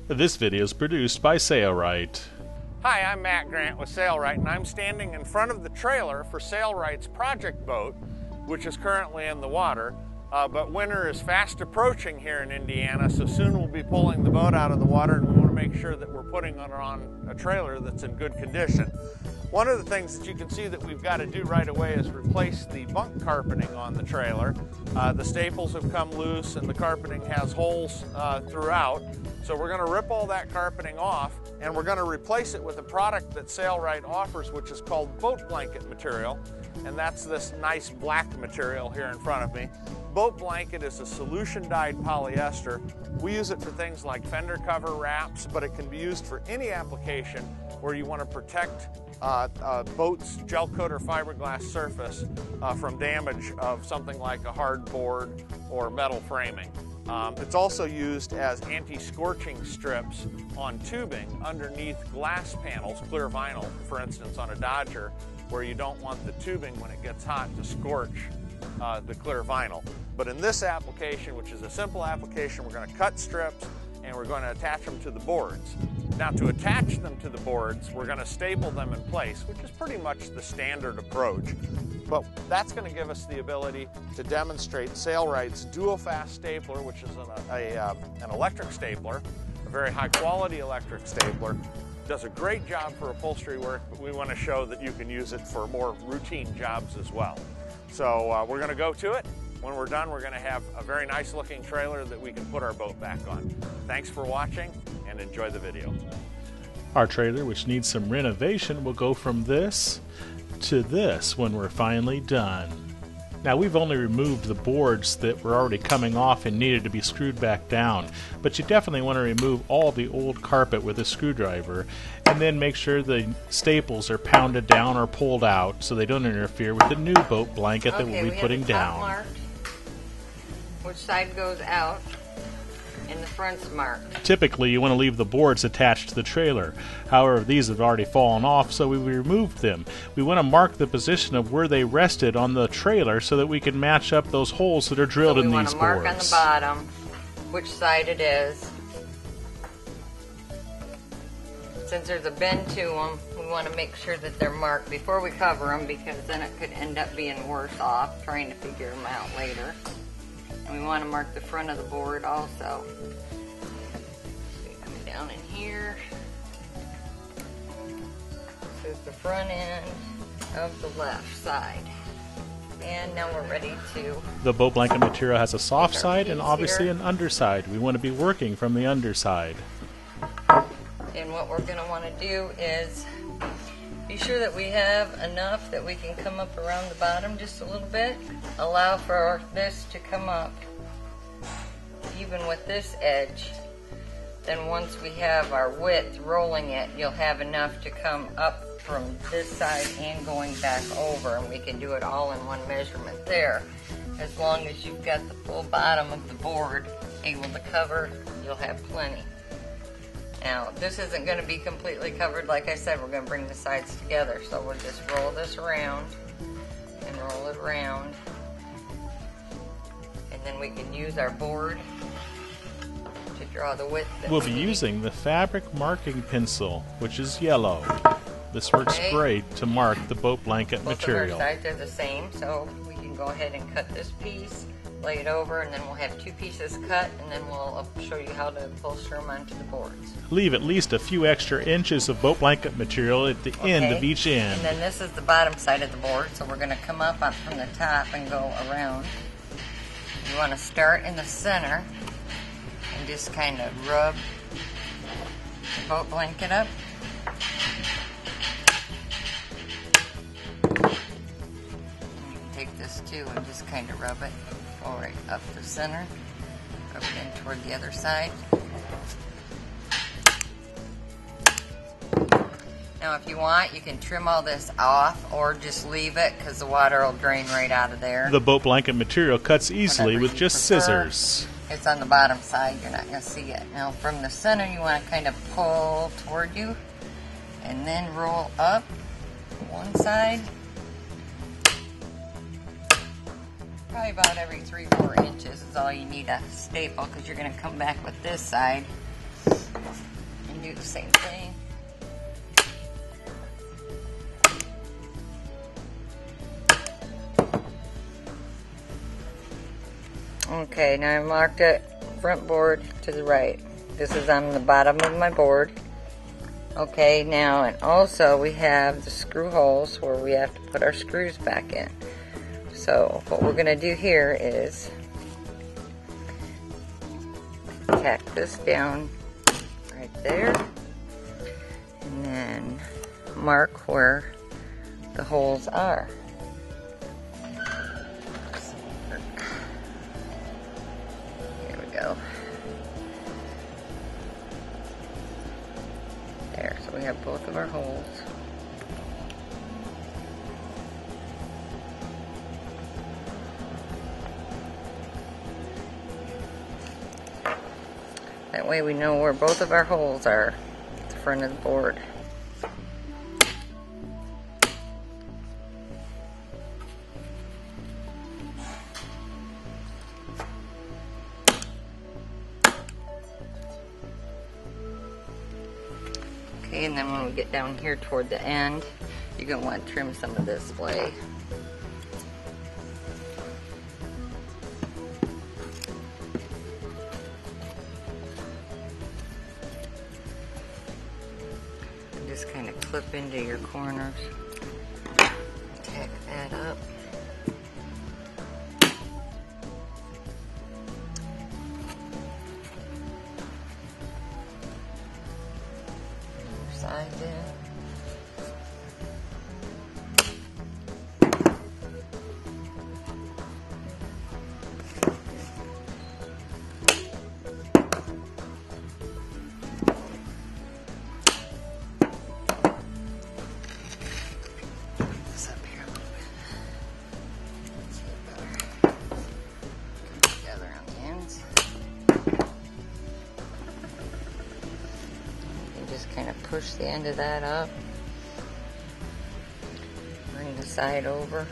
This video is produced by Sailrite. Hi, I'm Matt Grant with Sailrite, and I'm standing in front of the trailer for Sailrite's project boat, which is currently in the water. But winter is fast approaching here in Indiana, so soon we'll be pulling the boat out of the water, and we want to make sure that we're putting it on a trailer that's in good condition. One of the things that you can see that we've got to do right away is replace the bunk carpeting on the trailer. The staples have come loose and the carpeting has holes throughout. So we're going to rip all that carpeting off and we're going to replace it with a product that Sailrite offers, which is called boat blanket material. And that's this nice black material here in front of me. Boat blanket is a solution-dyed polyester. We use it for things like fender cover wraps, but it can be used for any application where you want to protect a boat's gel coat or fiberglass surface from damage of something like a hard board or metal framing. It's also used as anti-scorching strips on tubing underneath glass panels, clear vinyl, for instance, on a Dodger, where you don't want the tubing when it gets hot to scorch the clear vinyl. But in this application, which is a simple application, we're going to cut strips and we're going to attach them to the boards. Now, to attach them to the boards, we're going to staple them in place, which is pretty much the standard approach. But that's going to give us the ability to demonstrate Sailrite's dual-fast stapler, which is an electric stapler, a very high-quality electric stapler. Does a great job for upholstery work, but we want to show that you can use it for more routine jobs as well. So we're going to go to it. When we're done, we're going to have a very nice looking trailer that we can put our boat back on. Thanks for watching and enjoy the video. Our trailer, which needs some renovation, will go from this to this when we're finally done. Now, we've only removed the boards that were already coming off and needed to be screwed back down, but you definitely want to remove all the old carpet with a screwdriver and then make sure the staples are pounded down or pulled out so they don't interfere with the new boat blanket that we'll be putting down. Marked, which side goes out, and the front's marked. Typically, you want to leave the boards attached to the trailer. However, these have already fallen off, so we removed them. We want to mark the position of where they rested on the trailer so that we can match up those holes that are drilled in these boards. We want to mark on the bottom which side it is. Since there's a bend to them, we want to make sure that they're marked before we cover them, because then it could end up being worse off trying to figure them out later. And we want to mark the front of the board also. Coming down in here. This is the front end of the left side. And now we're ready to... The boat blanket material has a soft side and obviously an underside. We want to be working from the underside. And what we're going to want to do is be sure that we have enough that we can come up around the bottom just a little bit. Allow for this to come up even with this edge. Then once we have our width rolling it, you'll have enough to come up from this side and going back over, and we can do it all in one measurement there. As long as you've got the full bottom of the board able to cover, you'll have plenty. Now, this isn't going to be completely covered. Like I said, we're going to bring the sides together. So we'll just roll this around and roll it around. And then we can use our board to draw the width that we'll be using the fabric marking pencil, which is yellow. This works great to mark the boat blanket material. Both of our sides are the same, so we can go ahead and cut this piece, lay it over, and then we'll have two pieces cut, and then we'll show you how to upholster them onto the boards. Leave at least a few extra inches of boat blanket material at the end of each end. And then this is the bottom side of the board, so we're going to come up from the top and go around. You want to start in the center and just kind of rub the boat blanket up. You can take this too and just kind of rub it. Go right up the center, rub it in toward the other side. Now if you want, you can trim all this off or just leave it because the water will drain right out of there. The boat blanket material cuts easily with just scissors. It's on the bottom side, you're not going to see it. Now from the center you want to kind of pull toward you and then roll up one side. Probably about every 3-4 inches is all you need a staple, because you're going to come back with this side do the same thing. Okay, now I marked it front board to the right. This is on the bottom of my board. Okay, now, and also we have the screw holes where we have to put our screws back in. So what we're going to do here is tack this down right there, and then mark where the holes are. Here we go. There, so we have both of our holes. That way we know where both of our holes are at the front of the board. Okay, and then when we get down here toward the end, you're going to want to trim some of this splay. Just kind of clip into your corners. Tack that up. Side in. This up here a little bit. See it better. Come together on the ends. Just kind of push the end of that up, bring the side over,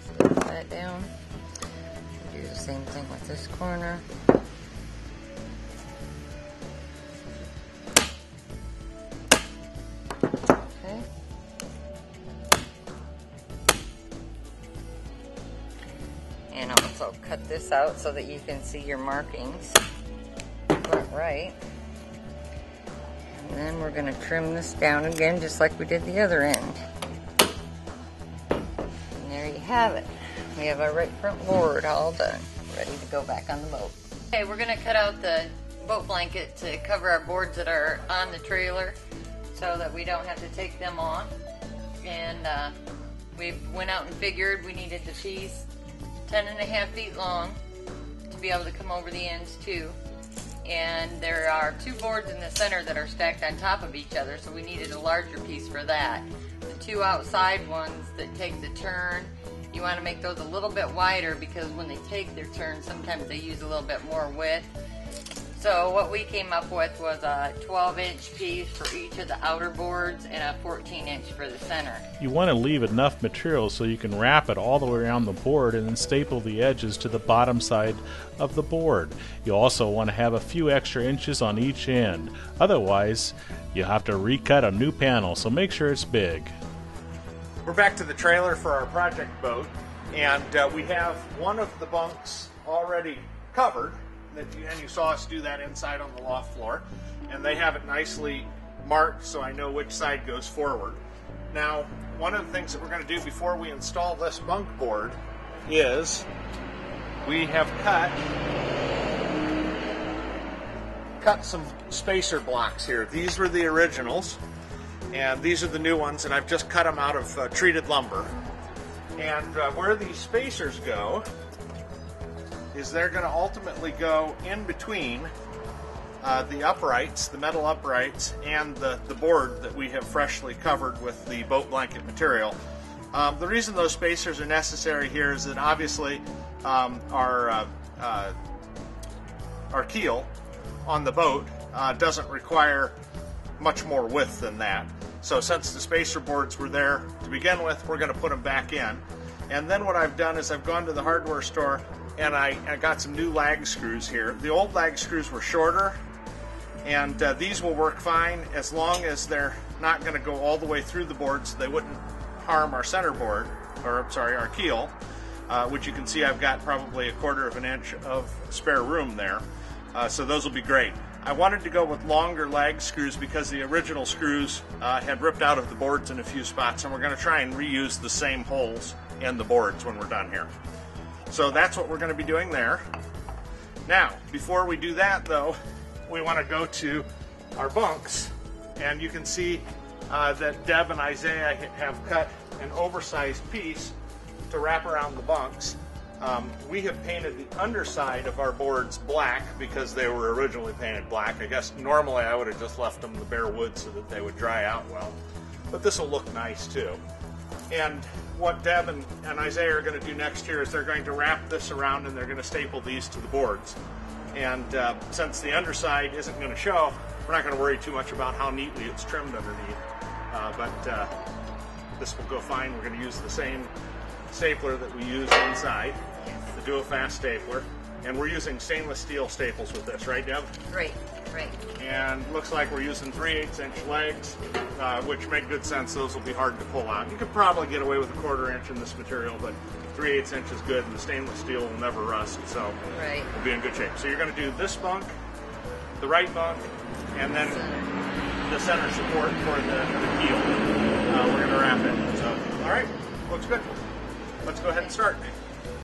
slip that down, do the same thing with this corner. Okay. And also cut this out so that you can see your markings. Front right, and then we're going to trim this down again just like we did the other end. And there you have it. We have our right front board all done, ready to go back on the boat. Okay, we're going to cut out the boat blanket to cover our boards that are on the trailer so that we don't have to take them off. And we went out and figured we needed the piece 10.5 feet long to be able to come over the ends too. And there are 2 boards in the center that are stacked on top of each other, so we needed a larger piece for that. The 2 outside ones that take the turn, you want to make those a little bit wider because when they take their turn, sometimes they use a little bit more width. So what we came up with was a 12-inch piece for each of the outer boards and a 14-inch for the center. You want to leave enough material so you can wrap it all the way around the board and then staple the edges to the bottom side of the board. You also want to have a few extra inches on each end. Otherwise, you'll have to recut a new panel, so make sure it's big. We're back to the trailer for our project boat, and we have one of the bunks already covered. And you saw us do that inside on the loft floor, and they have it nicely marked so I know which side goes forward. Now, one of the things that we're going to do before we install this bunk board is we have cut some spacer blocks here. These were the originals, and these are the new ones, and I've just cut them out of treated lumber. And where these spacers go is they're going to ultimately go in between the uprights, the metal uprights, and the board that we have freshly covered with the boat blanket material. The reason those spacers are necessary here is that obviously our keel on the boat doesn't require much more width than that. So since the spacer boards were there to begin with, we're going to put them back in. And then what I've done is I've gone to the hardware store and I got some new lag screws here. The old lag screws were shorter, and these will work fine as long as they're not going to go all the way through the board, so they wouldn't harm our center board, or sorry, our keel, which you can see I've got probably 1/4 of an inch of spare room there. So those will be great. I wanted to go with longer lag screws because the original screws had ripped out of the boards in a few spots, and we're going to try and reuse the same holes in the boards when we're done here. So that's what we're going to be doing there. Now, before we do that though, we want to go to our bunks, and you can see that Deb and Isaiah have cut an oversized piece to wrap around the bunks. We have painted the underside of our boards black because they were originally painted black. I guess normally I would have just left them the bare wood so that they would dry out well, but this will look nice too. And what Deb and Isaiah are going to do next here is they're going to wrap this around and they're going to staple these to the boards. And since the underside isn't going to show, we're not going to worry too much about how neatly it's trimmed underneath. But this will go fine. We're going to use the same stapler that we use inside, the DuoFast stapler, and we're using stainless steel staples with this, right, Deb? Right, right. And looks like we're using 3/8 inch legs, which make good sense. Those will be hard to pull out. You could probably get away with 1/4 inch in this material, but 3/8 inch is good, and the stainless steel will never rust, so we'll be in good shape. So you're going to do this bunk, the right bunk, and then the center support for the keel. We're going to wrap it. So, all right, looks good. Let's go ahead and start.